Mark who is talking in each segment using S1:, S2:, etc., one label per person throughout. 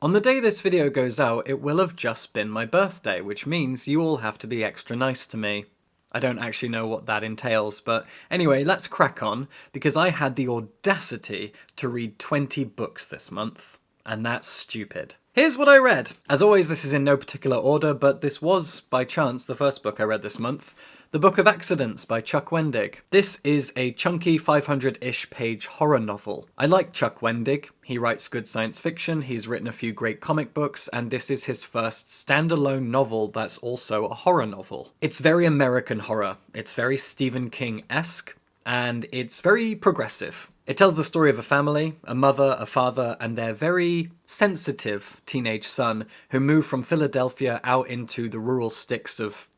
S1: On the day this video goes out, it will have just been my birthday, which means you all have to be extra nice to me. I don't actually know what that entails, but anyway, let's crack on, because I had the audacity to read 20 books this month, and that's stupid. Here's what I read. As always, this is in no particular order, but this was, by chance, the first book I read this month. The Book of Accidents by Chuck Wendig. This is a chunky 500-ish page horror novel. I like Chuck Wendig. He writes good science fiction, he's written a few great comic books, and this is his first standalone novel that's also a horror novel. It's very American horror. It's very Stephen King-esque, and it's very progressive. It tells the story of a family, a mother, a father, and their very sensitive teenage son who move from Philadelphia out into the rural sticks of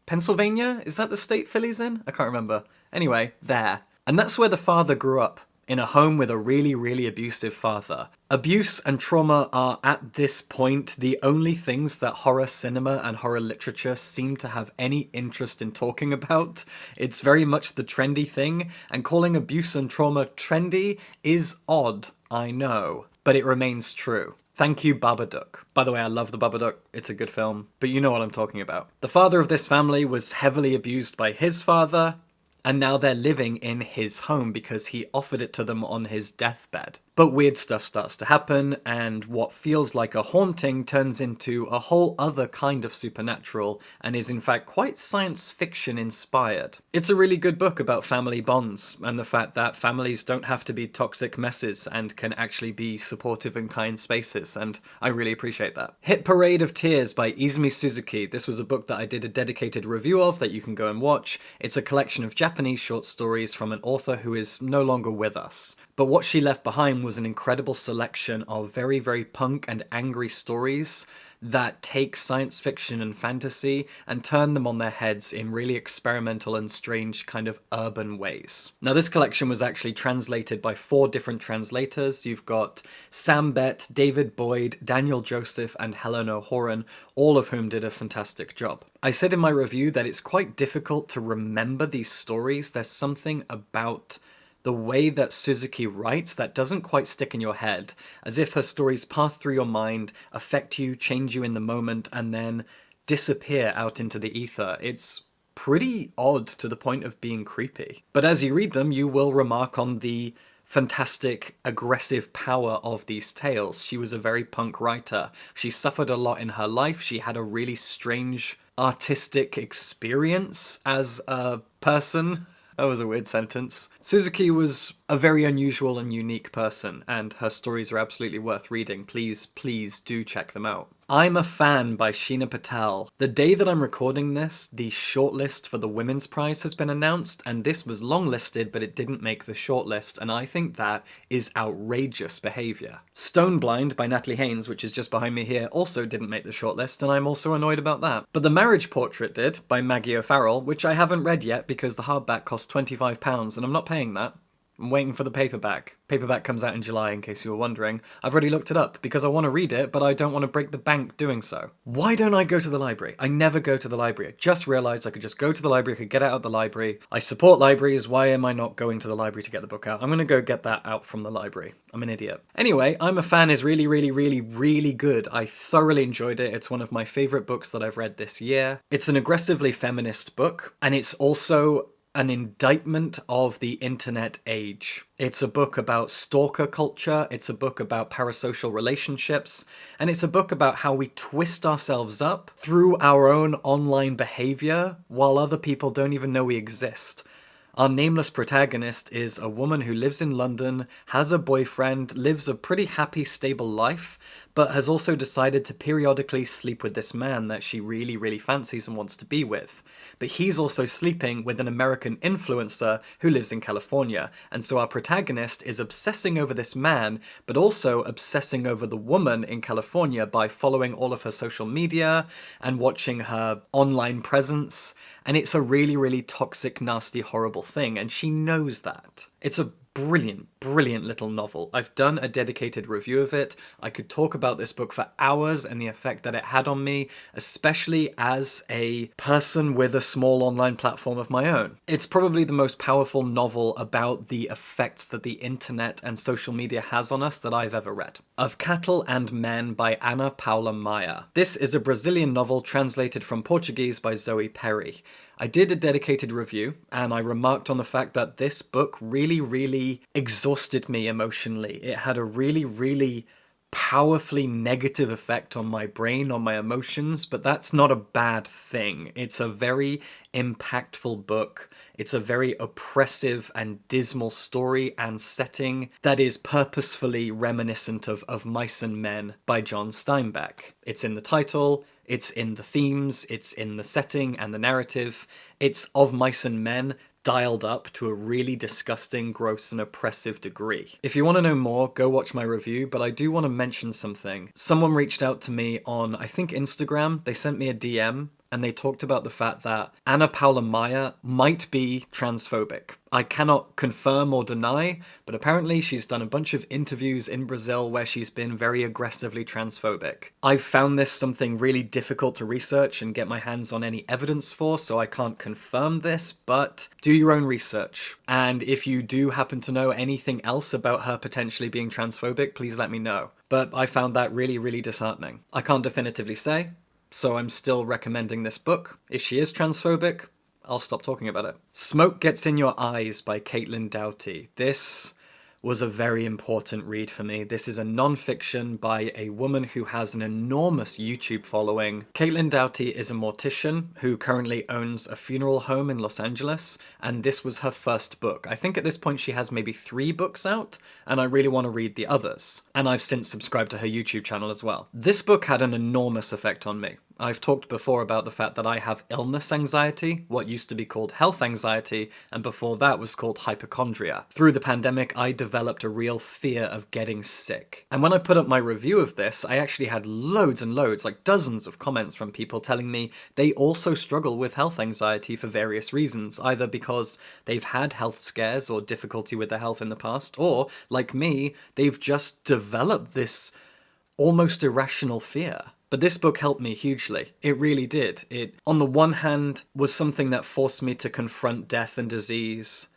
S1: Pennsylvania? Is that the state Philly's in? I can't remember. Anyway, there. And that's where the father grew up, in a home with a really, really abusive father. Abuse and trauma are, at this point, the only things that horror cinema and horror literature seem to have any interest in talking about. It's very much the trendy thing, and calling abuse and trauma trendy is odd, I know, but it remains true. Thank you, Babadook. By the way, I love the Babadook. It's a good film, but you know what I'm talking about. The father of this family was heavily abused by his father, and now they're living in his home because he offered it to them on his deathbed. But weird stuff starts to happen, and what feels like a haunting turns into a whole other kind of supernatural, and is in fact quite science fiction inspired. It's a really good book about family bonds, and the fact that families don't have to be toxic messes and can actually be supportive and kind spaces, and I really appreciate that. Hit Parade of Tears by Izumi Suzuki. This was a book that I did a dedicated review of that you can go and watch. It's a collection of Japanese short stories from an author who is no longer with us. But what she left behind was an incredible selection of very, very punk and angry stories that take science fiction and fantasy and turn them on their heads in really experimental and strange kind of urban ways. Now, this collection was actually translated by 4 different translators. You've got Sam Bett, David Boyd, Daniel Joseph, and Helen O'Horan, all of whom did a fantastic job. I said in my review that it's quite difficult to remember these stories. There's something about the way that Suzuki writes that doesn't quite stick in your head, as if her stories pass through your mind, affect you, change you in the moment, and then disappear out into the ether. It's pretty odd to the point of being creepy. But as you read them, you will remark on the fantastic, aggressive power of these tales. She was a very punk writer. She suffered a lot in her life. She had a really strange artistic experience as a person. That was a weird sentence. Suzuki was a very unusual and unique person, and her stories are absolutely worth reading. Please, please do check them out. I'm a Fan by Sheena Patel. The day that I'm recording this, the shortlist for the Women's Prize has been announced, and this was longlisted, but it didn't make the shortlist, and I think that is outrageous behaviour. Stone Blind by Natalie Haynes, which is just behind me here, also didn't make the shortlist, and I'm also annoyed about that. But The Marriage Portrait did, by Maggie O'Farrell, which I haven't read yet because the hardback cost £25, and I'm not paying that. I'm waiting for the paperback. Paperback comes out in July, in case you were wondering. I've already looked it up, because I want to read it, but I don't want to break the bank doing so. Why don't I go to the library? I never go to the library. I just realised I could just go to the library, I could get it out of the library. I support libraries, why am I not going to the library to get the book out? I'm gonna go get that out from the library. I'm an idiot. Anyway, I'm a Fan is really, really, really, really good. I thoroughly enjoyed it. It's one of my favourite books that I've read this year. It's an aggressively feminist book, and it's also an indictment of the internet age. It's a book about stalker culture, it's a book about parasocial relationships, and it's a book about how we twist ourselves up through our own online behavior while other people don't even know we exist. Our nameless protagonist is a woman who lives in London, has a boyfriend, lives a pretty happy, stable life, but has also decided to periodically sleep with this man that she really, really fancies and wants to be with. But he's also sleeping with an American influencer who lives in California, and so our protagonist is obsessing over this man, but also obsessing over the woman in California by following all of her social media and watching her online presence, and it's a really, really toxic, nasty, horrible thing, and she knows that. It's a brilliant, brilliant little novel. I've done a dedicated review of it. I could talk about this book for hours and the effect that it had on me, especially as a person with a small online platform of my own. It's probably the most powerful novel about the effects that the internet and social media has on us that I've ever read. Of Cattle and Men by Ana Paula Maia. This is a Brazilian novel translated from Portuguese by Zoe Perry. I did a dedicated review, and I remarked on the fact that this book really exhausted me emotionally. It had a really powerfully negative effect on my brain, on my emotions, but that's not a bad thing. It's a very impactful book. It's a very oppressive and dismal story and setting that is purposefully reminiscent of Mice and Men by John Steinbeck. It's in the title, it's in the themes, it's in the setting and the narrative. It's of Mice and Men dialed up to a really disgusting, gross, and oppressive degree. If you want to know more, go watch my review, but I do want to mention something. Someone reached out to me on, I think, Instagram. They sent me a DM, and they talked about the fact that Ana Paula Maia might be transphobic. I cannot confirm or deny, but apparently she's done a bunch of interviews in Brazil where she's been very aggressively transphobic. I've found this something really difficult to research and get my hands on any evidence for, so I can't confirm this, but do your own research. And if you do happen to know anything else about her potentially being transphobic, please let me know. But I found that really disheartening. I can't definitively say, so I'm still recommending this book. If she is transphobic, I'll stop talking about it. Smoke Gets in Your Eyes by Caitlin Doughty. This was a very important read for me. This is a non-fiction by a woman who has an enormous YouTube following. Caitlin Doughty is a mortician who currently owns a funeral home in Los Angeles, and this was her first book. I think at this point she has maybe 3 books out, and I really want to read the others. And I've since subscribed to her YouTube channel as well. This book had an enormous effect on me. I've talked before about the fact that I have illness anxiety, what used to be called health anxiety, and before that was called hypochondria. Through the pandemic, I developed a real fear of getting sick. And when I put up my review of this, I actually had loads and loads, like dozens of comments from people telling me they also struggle with health anxiety for various reasons, either because they've had health scares or difficulty with their health in the past, or, like me, they've just developed this almost irrational fear. But this book helped me hugely. It really did. It, on the one hand, was something that forced me to confront death and disease,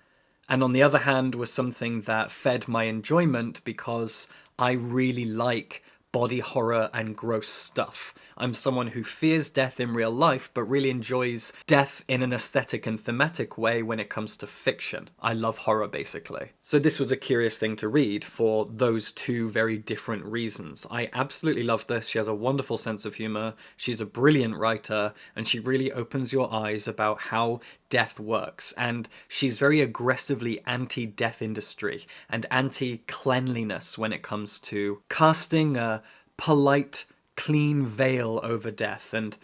S1: and on the other hand was something that fed my enjoyment because I really like body horror and gross stuff. I'm someone who fears death in real life, but really enjoys death in an aesthetic and thematic way when it comes to fiction. I love horror, basically. So this was a curious thing to read for those 2 very different reasons. I absolutely love this. She has a wonderful sense of humor. She's a brilliant writer, and she really opens your eyes about how death works. And she's very aggressively anti-death industry and anti-cleanliness when it comes to casting a polite, clean veil over death and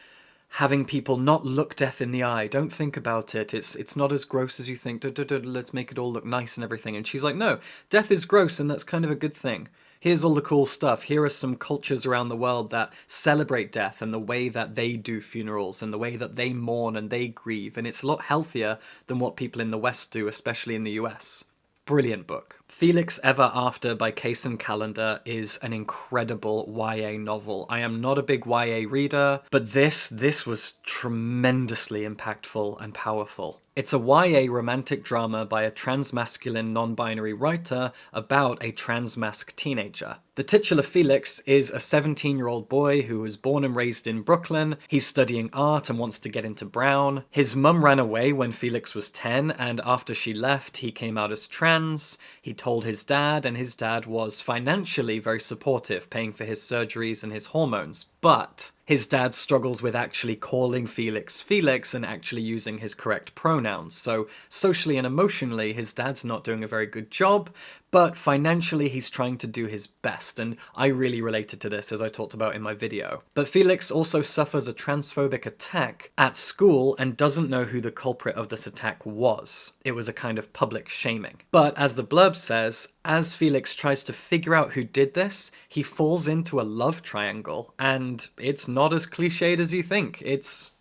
S1: having people not look death in the eye. Don't think about it. It's not as gross as you think. Let's make it all look nice and everything. And she's like, no, death is gross and that's kind of a good thing. Here's all the cool stuff. Here are some cultures around the world that celebrate death and the way that they do funerals and the way that they mourn and they grieve. And it's a lot healthier than what people in the West do, especially in the US. Brilliant book. Felix Ever After by Kaysen Callender is an incredible YA novel. I am not a big YA reader, but this was tremendously impactful and powerful. It's a YA romantic drama by a transmasculine non-binary writer about a transmasc teenager. The titular Felix is a 17-year-old boy who was born and raised in Brooklyn. He's studying art and wants to get into Brown. His mum ran away when Felix was 10, and after she left, he came out as trans. He told his dad, and his dad was financially very supportive, paying for his surgeries and his hormones. But his dad struggles with actually calling Felix Felix and actually using his correct pronouns. So socially and emotionally, his dad's not doing a very good job, but financially he's trying to do his best, and I really related to this as I talked about in my video. But Felix also suffers a transphobic attack at school and doesn't know who the culprit of this attack was. It was a kind of public shaming. But as the blurb says, as Felix tries to figure out who did this, he falls into a love triangle, and it's not as cliched as you think. It's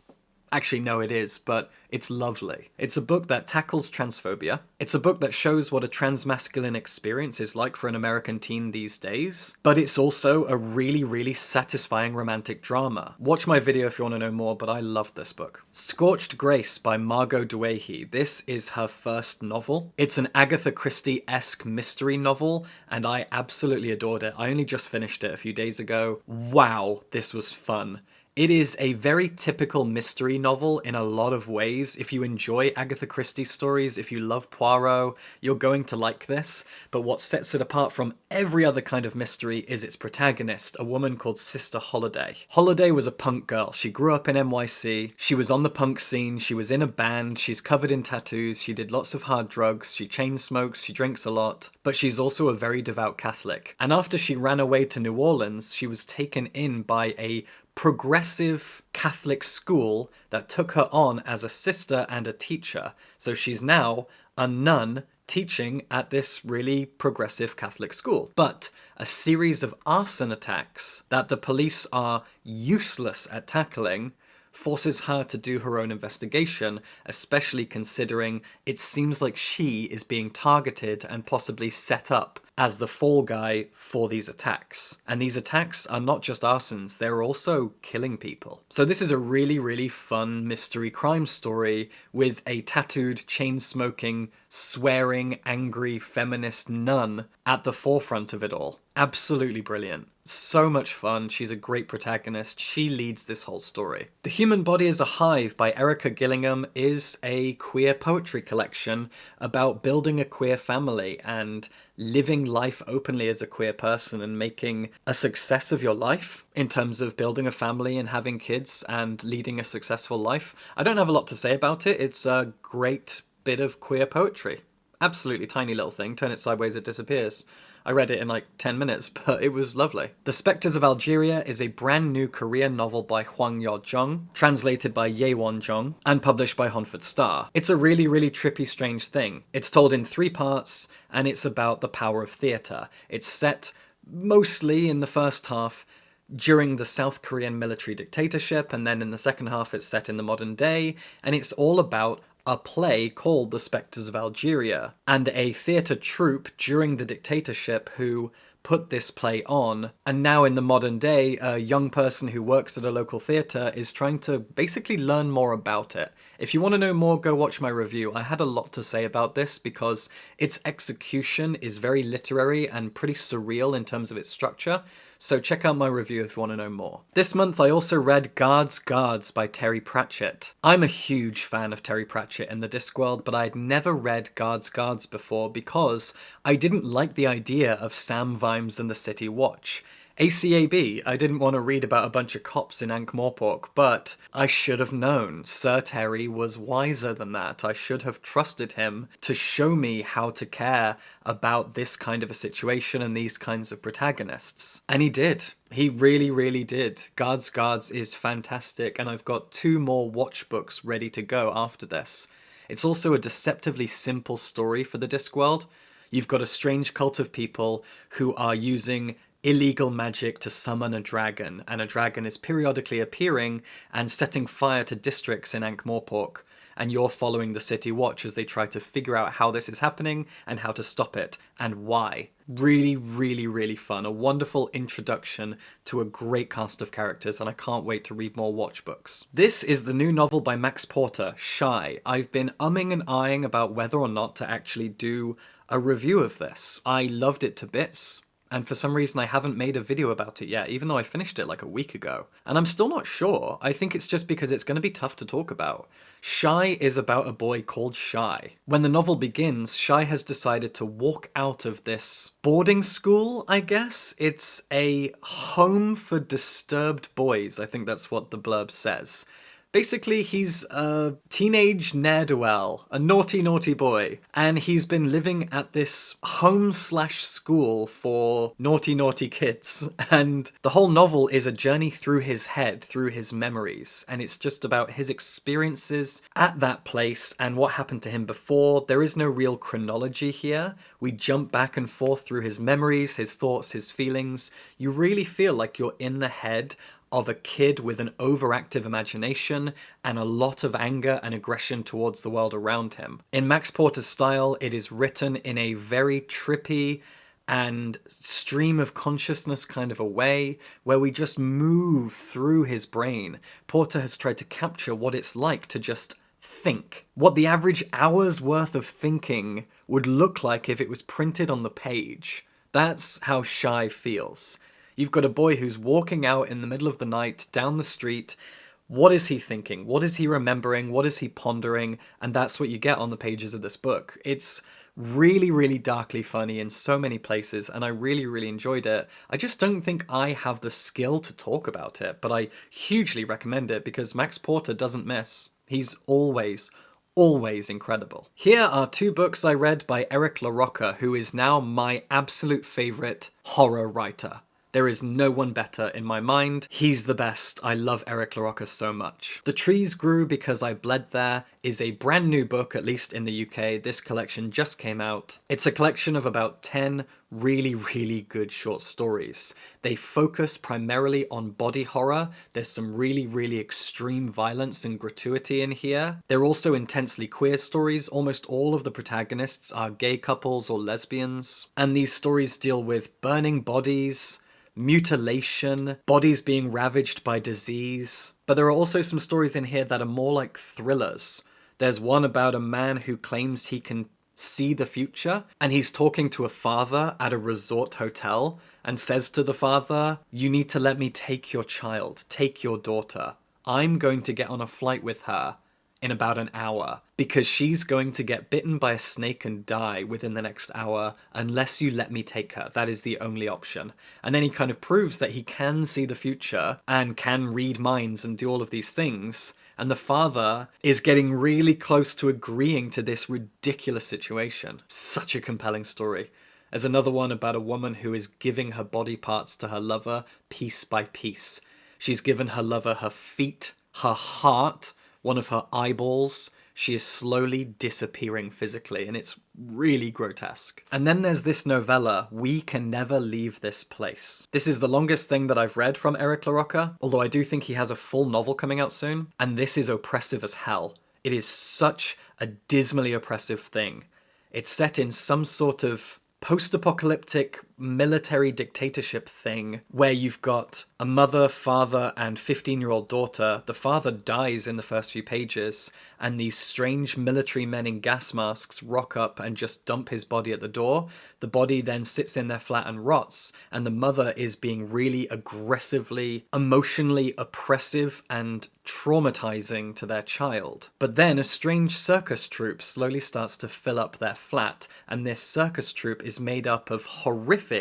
S1: Actually, no, it is, but it's lovely. It's a book that tackles transphobia. It's a book that shows what a transmasculine experience is like for an American teen these days. But it's also a really, really satisfying romantic drama. Watch my video if you want to know more, but I love this book. Scorched Grace by Margot Duehi. This is her first novel. It's an Agatha Christie-esque mystery novel, and I absolutely adored it. I only just finished it a few days ago. Wow, this was fun. It is a very typical mystery novel in a lot of ways. If you enjoy Agatha Christie stories, if you love Poirot, you're going to like this. But what sets it apart from every other kind of mystery is its protagonist, a woman called Sister Holiday. Holiday was a punk girl. She grew up in NYC. She was on the punk scene. She was in a band. She's covered in tattoos. She did lots of hard drugs. She chain smokes. She drinks a lot. But she's also a very devout Catholic. And after she ran away to New Orleans, she was taken in by a progressive Catholic school that took her on as a sister and a teacher. So she's now a nun teaching at this really progressive Catholic school. But a series of arson attacks that the police are useless at tackling forces her to do her own investigation, especially considering it seems like she is being targeted and possibly set up as the fall guy for these attacks. And these attacks are not just arsons, they're also killing people. So this is a really, really fun mystery crime story with a tattooed, chain-smoking, swearing, angry feminist nun at the forefront of it all. Absolutely brilliant. So much fun. She's a great protagonist. She leads this whole story. The Human Body is a Hive by Erica Gillingham is a queer poetry collection about building a queer family and living life openly as a queer person and making a success of your life in terms of building a family and having kids and leading a successful life. I don't have a lot to say about it. It's a great bit of queer poetry. Absolutely tiny little thing. Turn it sideways, it disappears. I read it in like 10 minutes, but it was lovely. The Spectres of Algeria is a brand new Korean novel by Hwang Yo-jung, translated by Ye-won Jung, and published by Honford Star. It's a really, really trippy, strange thing. It's told in 3 parts, and it's about the power of theatre. It's set mostly in the first half during the South Korean military dictatorship, and then in the second half it's set in the modern day, and it's all about a play called The Spectres of Algeria, and a theatre troupe during the dictatorship who put this play on, and now in the modern day, a young person who works at a local theatre is trying to basically learn more about it. If you want to know more, go watch my review. I had a lot to say about this because its execution is very literary and pretty surreal in terms of its structure, so check out my review if you want to know more. This month I also read Guards by Terry Pratchett. I'm a huge fan of Terry Pratchett in the Discworld, but I'd never read Guards before because I didn't like the idea of Sam Vimes and the City Watch. ACAB, I didn't want to read about a bunch of cops in Ankh-Morpork, but I should have known. Sir Terry was wiser than that. I should have trusted him to show me how to care about this kind of a situation and these kinds of protagonists. And he did. He really, really did. Guards is fantastic, and I've got 2 more watch books ready to go after this. It's also a deceptively simple story for the Discworld. You've got a strange cult of people who are using illegal magic to summon a dragon, and a dragon is periodically appearing and setting fire to districts in Ankh-Morpork, and you're following the City Watch as they try to figure out how this is happening and how to stop it, and why. Really, really, really fun. A wonderful introduction to a great cast of characters, and I can't wait to read more watch books. This is the new novel by Max Porter, Shy. I've been umming and ahhing about whether or not to actually do a review of this. I loved it to bits, and for some reason I haven't made a video about it yet, even though I finished it like a week ago. And I'm still not sure. I think it's just because it's going to be tough to talk about. Shy is about a boy called Shy. When the novel begins, Shy has decided to walk out of this boarding school, I guess? It's a home for disturbed boys, I think that's what the blurb says. Basically, he's a teenage ne'er-do-well, a naughty, naughty boy, and he's been living at this home/school for naughty, naughty kids, and the whole novel is a journey through his head, through his memories, and it's just about his experiences at that place and what happened to him before. There is no real chronology here. We jump back and forth through his memories, his thoughts, his feelings. You really feel like you're in the head of a kid with an overactive imagination and a lot of anger and aggression towards the world around him. In Max Porter's style, it is written in a very trippy and stream of consciousness kind of a way where we just move through his brain. Porter has tried to capture what it's like to just think. What the average hour's worth of thinking would look like if it was printed on the page. That's how Shy feels. You've got a boy who's walking out in the middle of the night down the street. What is he thinking? What is he remembering? What is he pondering? And that's what you get on the pages of this book. It's really, really darkly funny in so many places, and I really, really enjoyed it. I just don't think I have the skill to talk about it, but I hugely recommend it because Max Porter doesn't miss. He's always incredible. Here are 2 books I read by Eric LaRocca, who is now my absolute favourite horror writer. There is no one better in my mind. He's the best. I love Eric LaRocca so much. The Trees Grew Because I Bled There is a brand new book, at least in the UK. This collection just came out. It's a collection of about 10 really, really good short stories. They focus primarily on body horror. There's some really, really extreme violence and gratuity in here. They're also intensely queer stories. Almost all of the protagonists are gay couples or lesbians. And these stories deal with burning bodies, mutilation, bodies being ravaged by disease. But there are also some stories in here that are more like thrillers. There's one about a man who claims he can see the future, and he's talking to a father at a resort hotel and says to the father, "You need to let me take your child, take your daughter. I'm going to get on a flight with her in about an hour because she's going to get bitten by a snake and die within the next hour unless you let me take her. That is the only option." And then he kind of proves that he can see the future and can read minds and do all of these things. And the father is getting really close to agreeing to this ridiculous situation. Such a compelling story. There's another one about a woman who is giving her body parts to her lover piece by piece. She's given her lover her feet, her heart, one of her eyeballs. She is slowly disappearing physically, and it's really grotesque. And then there's this novella, We Can Never Leave This Place. This is the longest thing that I've read from Eric LaRocca, although I do think he has a full novel coming out soon, and this is oppressive as hell. It is such a dismally oppressive thing. It's set in some sort of post-apocalyptic military dictatorship thing where you've got a mother, father, and 15-year-old daughter. The father dies in the first few pages, and these strange military men in gas masks rock up and just dump his body at the door. The body then sits in their flat and rots, and the mother is being really aggressively, emotionally oppressive and traumatizing to their child. But then a strange circus troupe slowly starts to fill up their flat, and this circus troupe is made up of horrific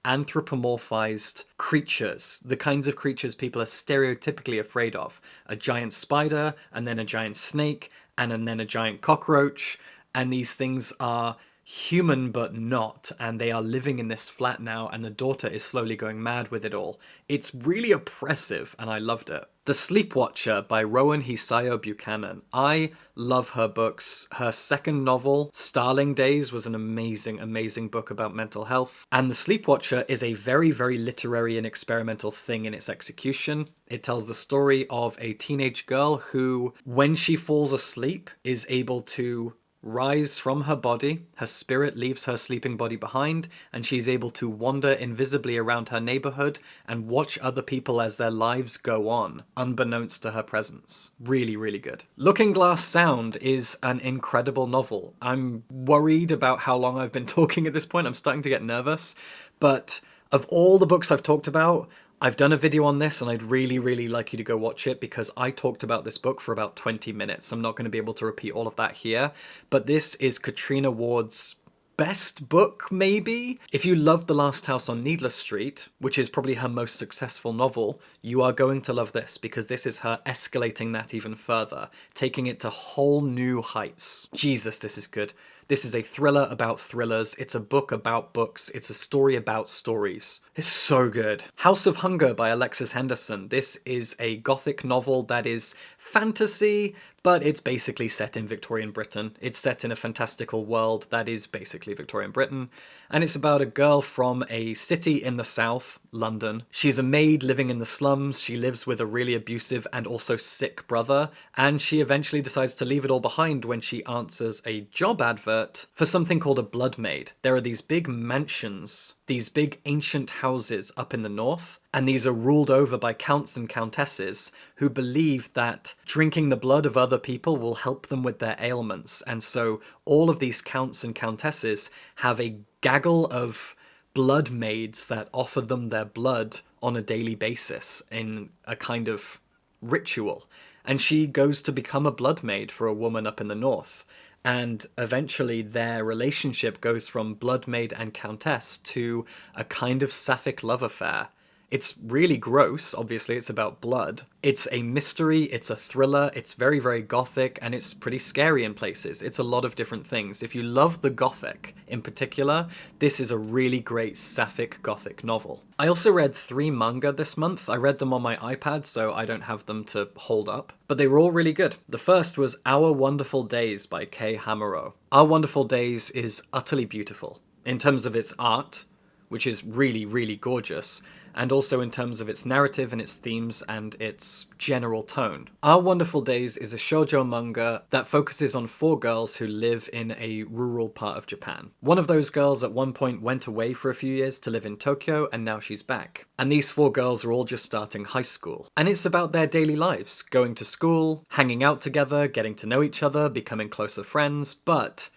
S1: anthropomorphized creatures, the kinds of creatures people are stereotypically afraid of. A giant spider, and then a giant snake, and then a giant cockroach, and these things are human but not, and they are living in this flat now, and the daughter is slowly going mad with it all. It's really oppressive, and I loved it. The Sleepwatcher by Rowan Hisayo Buchanan. I love her books. Her second novel, Starling Days, was an amazing, amazing book about mental health. And The Sleepwatcher is a very, very literary and experimental thing in its execution. It tells the story of a teenage girl who, when she falls asleep, is able to rise from her body, her spirit leaves her sleeping body behind, and she's able to wander invisibly around her neighborhood and watch other people as their lives go on, unbeknownst to her presence. Really, really good. Looking Glass Sound is an incredible novel. I'm worried about how long I've been talking at this point. I'm starting to get nervous, but of all the books I've talked about, I've done a video on this, and I'd really, really like you to go watch it because I talked about this book for about 20 minutes. I'm not going to be able to repeat all of that here, but this is Katrina Ward's best book, maybe? If you loved The Last House on Needless Street, which is probably her most successful novel, you are going to love this because this is her escalating that even further, taking it to whole new heights. Jesus, this is good. This is a thriller about thrillers. It's a book about books. It's a story about stories. It's so good. House of Hunger by Alexis Henderson. This is a Gothic novel that is fantasy, but it's basically set in Victorian Britain. It's set in a fantastical world that is basically Victorian Britain, and it's about a girl from a city in the south, London. She's a maid living in the slums. She lives with a really abusive and also sick brother, and she eventually decides to leave it all behind when she answers a job advert for something called a blood maid. There are these big mansions, these big ancient houses up in the north, and these are ruled over by counts and countesses who believe that drinking the blood of other people will help them with their ailments. And so all of these counts and countesses have a gaggle of blood maids that offer them their blood on a daily basis in a kind of ritual. And she goes to become a blood maid for a woman up in the north. And eventually their relationship goes from blood maid and countess to a kind of sapphic love affair. It's really gross, obviously, it's about blood. It's a mystery, it's a thriller, it's very, very gothic, and it's pretty scary in places. It's a lot of different things. If you love the gothic in particular, this is a really great sapphic gothic novel. I also read 3 manga this month. I read them on my iPad, so I don't have them to hold up. But they were all really good. The first was Our Wonderful Days by Kei Hamuro. Our Wonderful Days is utterly beautiful in terms of its art, which is really, really gorgeous, and also in terms of its narrative and its themes and its general tone. Our Wonderful Days is a shoujo manga that focuses on 4 girls who live in a rural part of Japan. One of those girls at one point went away for a few years to live in Tokyo, and now she's back. And these 4 girls are all just starting high school. And it's about their daily lives, going to school, hanging out together, getting to know each other, becoming closer friends, but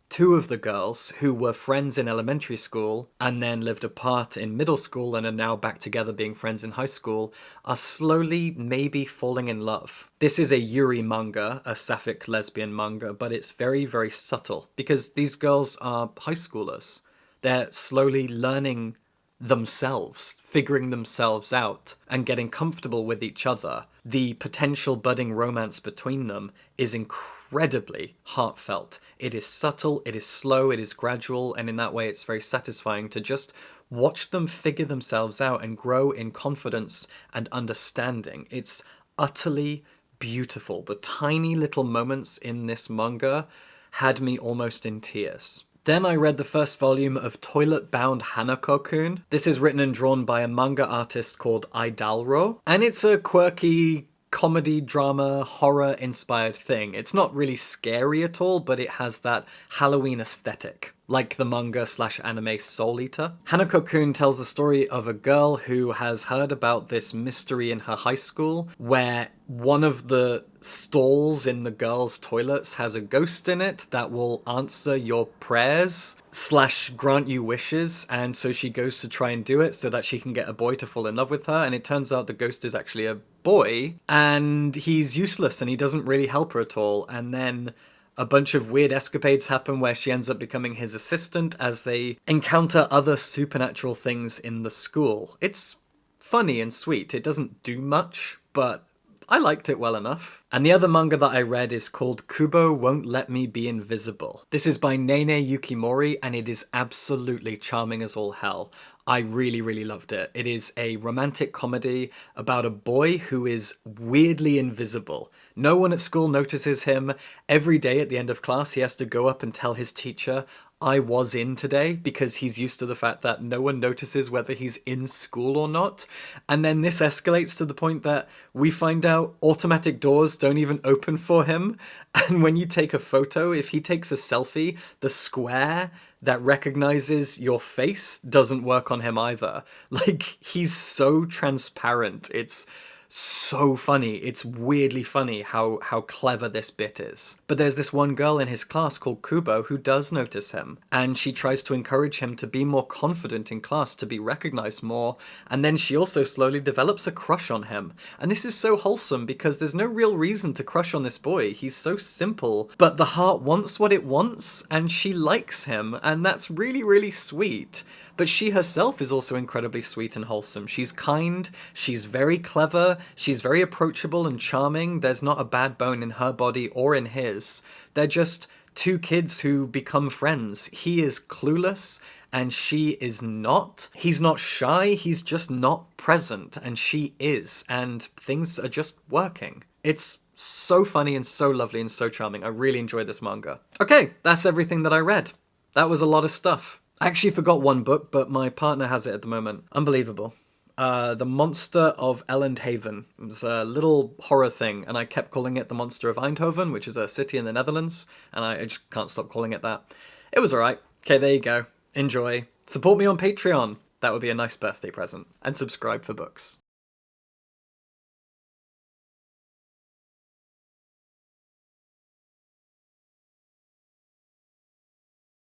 S1: 2 of the girls, who were friends in elementary school and then lived apart in middle school and are now back together being friends in high school, are slowly maybe falling in love. This is a yuri manga, a sapphic lesbian manga, but it's very, very subtle because these girls are high schoolers. They're slowly learning themselves, figuring themselves out, and getting comfortable with each other. The potential budding romance between them is incredibly heartfelt. It is subtle, it is slow, it is gradual, and in that way it's very satisfying to just watch them figure themselves out and grow in confidence and understanding. It's utterly beautiful. The tiny little moments in this manga had me almost in tears. Then I read the first volume of Toilet Bound Hanako-kun. This is written and drawn by a manga artist called Idalro, and it's a quirky comedy, drama, horror-inspired thing. It's not really scary at all, but it has that Halloween aesthetic, like the manga/anime Soul Eater. Hanako-kun tells the story of a girl who has heard about this mystery in her high school, where one of the stalls in the girls' toilets has a ghost in it that will answer your prayers / grant you wishes, and so she goes to try and do it so that she can get a boy to fall in love with her, and it turns out the ghost is actually a boy, and he's useless and he doesn't really help her at all, and then a bunch of weird escapades happen where she ends up becoming his assistant as they encounter other supernatural things in the school. It's funny and sweet. It doesn't do much, but I liked it well enough. And the other manga that I read is called Kubo Won't Let Me Be Invisible. This is by Nene Yukimori, and it is absolutely charming as all hell. I really, really loved it. It is a romantic comedy about a boy who is weirdly invisible. No one at school notices him. Every day at the end of class, he has to go up and tell his teacher, I was in today, because he's used to the fact that no one notices whether he's in school or not. And then this escalates to the point that we find out automatic doors don't even open for him. And when you take a photo, if he takes a selfie, the square that recognizes your face doesn't work on him either. Like, he's so transparent. It's so funny. It's weirdly funny how clever this bit is. But there's this one girl in his class called Kubo who does notice him, and she tries to encourage him to be more confident in class, to be recognized more, and then she also slowly develops a crush on him. And this is so wholesome because there's no real reason to crush on this boy. He's so simple, but the heart wants what it wants, and she likes him, and that's really, really sweet. But she herself is also incredibly sweet and wholesome. She's kind, she's very clever, she's very approachable and charming. There's not a bad bone in her body or in his. They're just 2 kids who become friends. He is clueless and she is not. He's not shy, he's just not present, and she is, and things are just working. It's So funny and so lovely and so charming. I really enjoyed this manga. Okay, that's everything that I read. That was a lot of stuff. I actually forgot one book, but my partner has it at the moment. Unbelievable. The Monster of Elendhaven. It was a little horror thing, and I kept calling it The Monster of Eindhoven, which is a city in the Netherlands, and I just can't stop calling it that. It was alright. Okay, there you go. Enjoy. Support me on Patreon. That would be a nice birthday present. And subscribe for books.